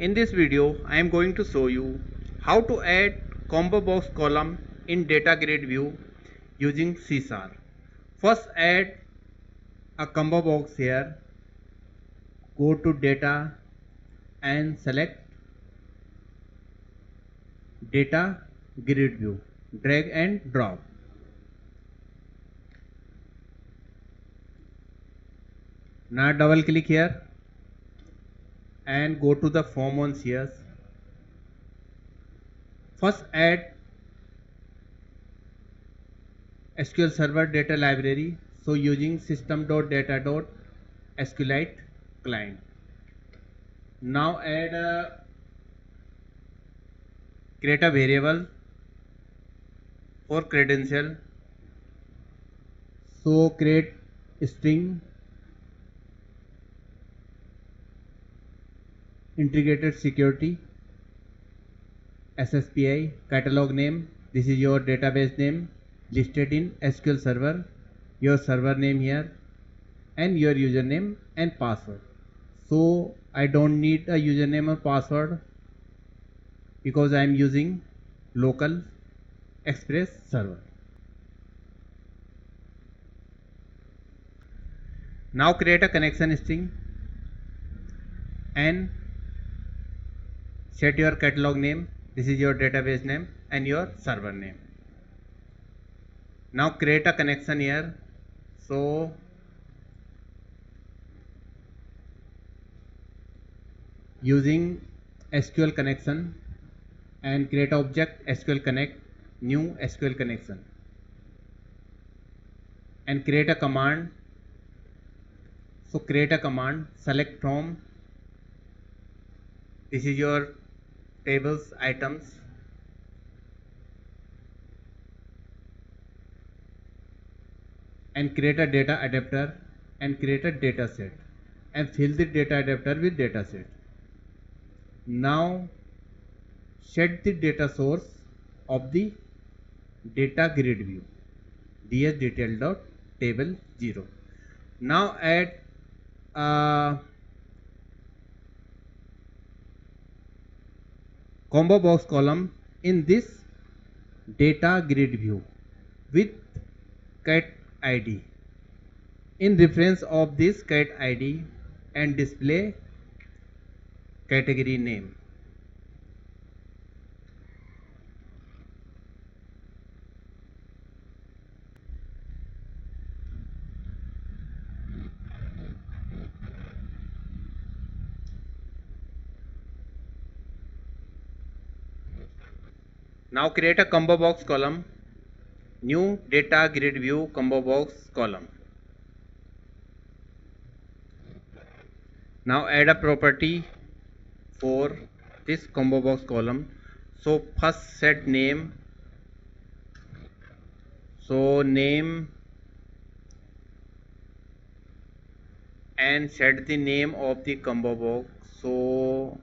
In this video, I am going to show you how to add ComboBox column in DataGridView using C#. First, add a ComboBox here. Go to Data and select DataGridView. Drag and drop. Now double click here and go to the form on CS. First, add SQL Server data library. So using system.data.SQLite client. Now add create a variable for credential. So create string integrated security SSPI catalog name. This is your database name listed in SQL Server, your server name here, and your username and password. So I don't need a username or password because I am using local express server. Now create a connection string and set your catalog name. This is your database name and your server name. Now create a connection here. So using SQL connection and create object SQL connect, new SQL connection, and create a command. So create a command, select from, this is your tables items, and create a data adapter and create a data set and fill the data adapter with data set. Now set the data source of the DataGrid view dsdetail.table 0. Now add ComboBox column in this DataGrid view with cat ID in reference of this cat ID and display category name. Now create a ComboBox column, new DataGridViewComboBoxColumn. Now add a property for this ComboBox column. So first set name. So name and set the name of the ComboBox. So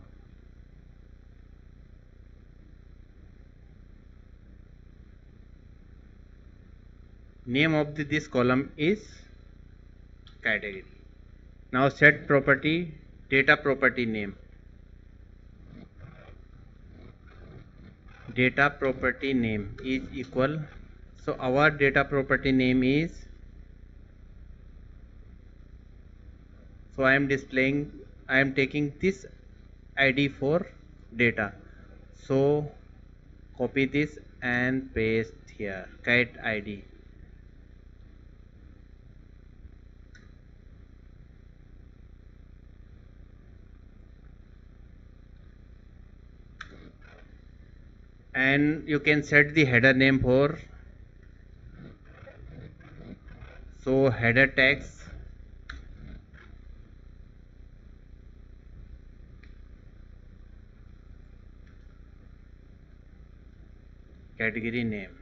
name of this column is category. Now set property data property name. Data property name is equal. So our data property name is, so I am taking this ID for data. So copy this and paste here, cat ID. And you can set the header name for, so header text, category name.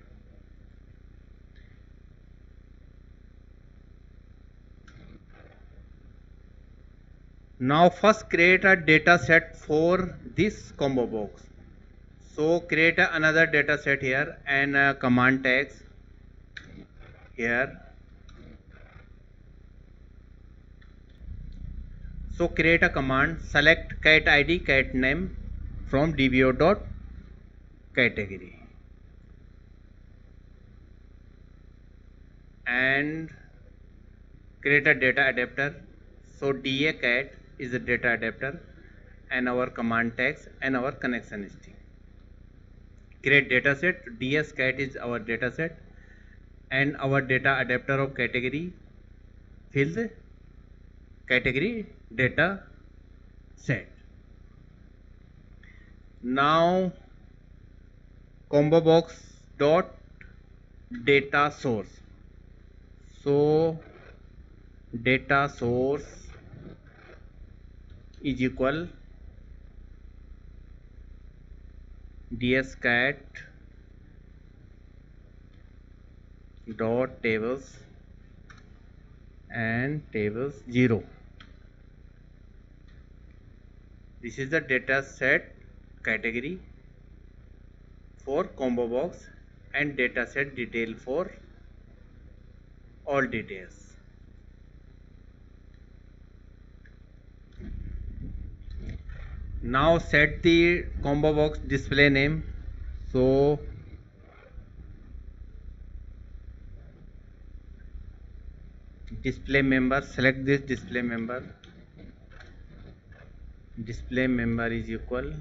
Now first create a data set for this ComboBox. So create another data set here and command tags here. So create a command, select cat id cat name from dbo.category and create a data adapter. So da cat is a data adapter and our command tags and our connection string. Create dataset, ds cat is our dataset and our data adapter of category fills category data set. Now ComboBox dot data source. So data source is equal dscat dot tables and tables 0. This is the data set category for ComboBox and data set detail for all details. Now set the ComboBox display name. So display member, select this display member. Display member is equal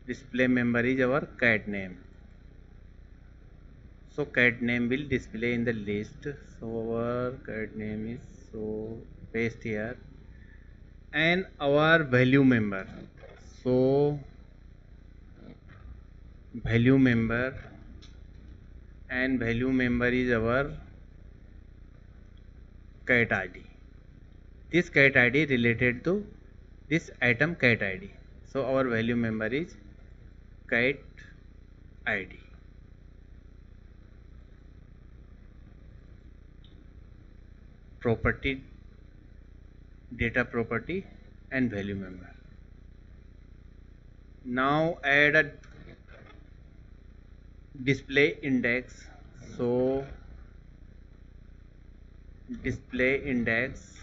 display member is our cat name. So cat name will display in the list. So our cat name is, so paste here, and our value member. So value member, and value member is our cat id. This cat id related to this item cat id. So our value member is cat id. Property, data property and value member. Now add a display index. So display index,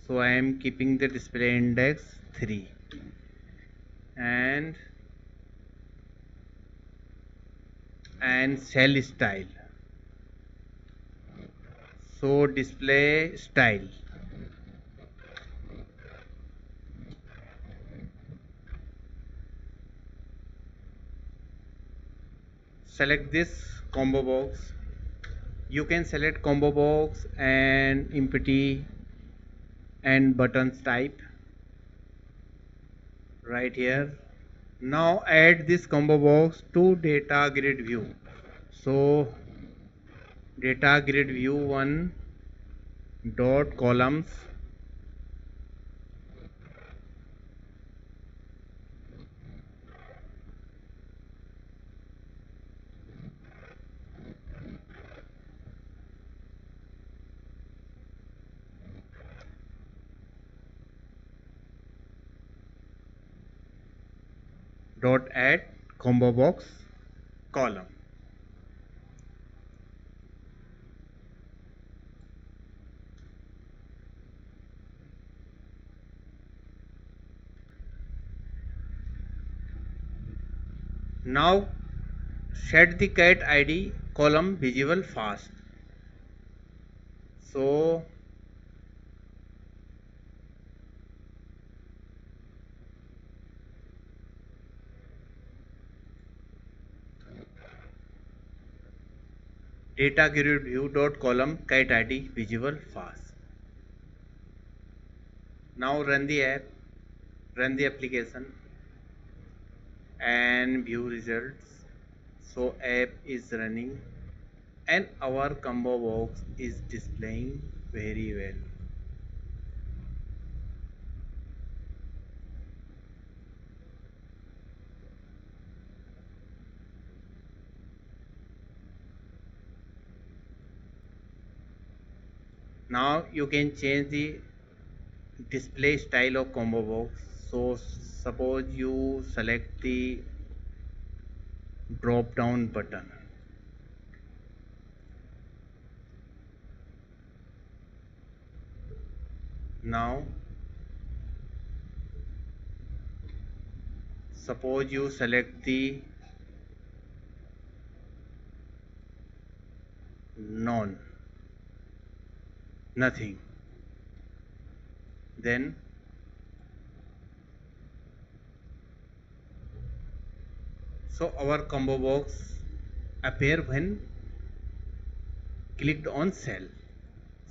so I am keeping the display index 3 and cell style. So display style, select this combo box. You can select combo box and empty and buttons type right here. Now add this combo box to DataGridView. So DataGridView1 dot columns dot add ComboBox column. Now set the cat id column visible fast. So DataGridView.column cat id visible fast. Now run the app, run the application and view results. So app is running and our combo box is displaying very well. Now you can change the display style of combo box. So suppose you select the drop down button. Now suppose you select the none, nothing, then so our combo box appear when clicked on cell.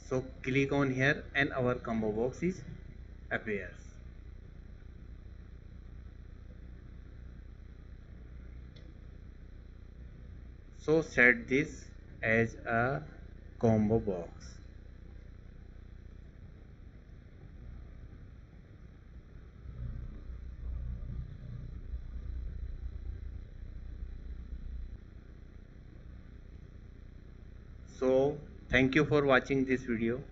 So click on here and our combo box is appears. So set this as a combo box. So thank you for watching this video.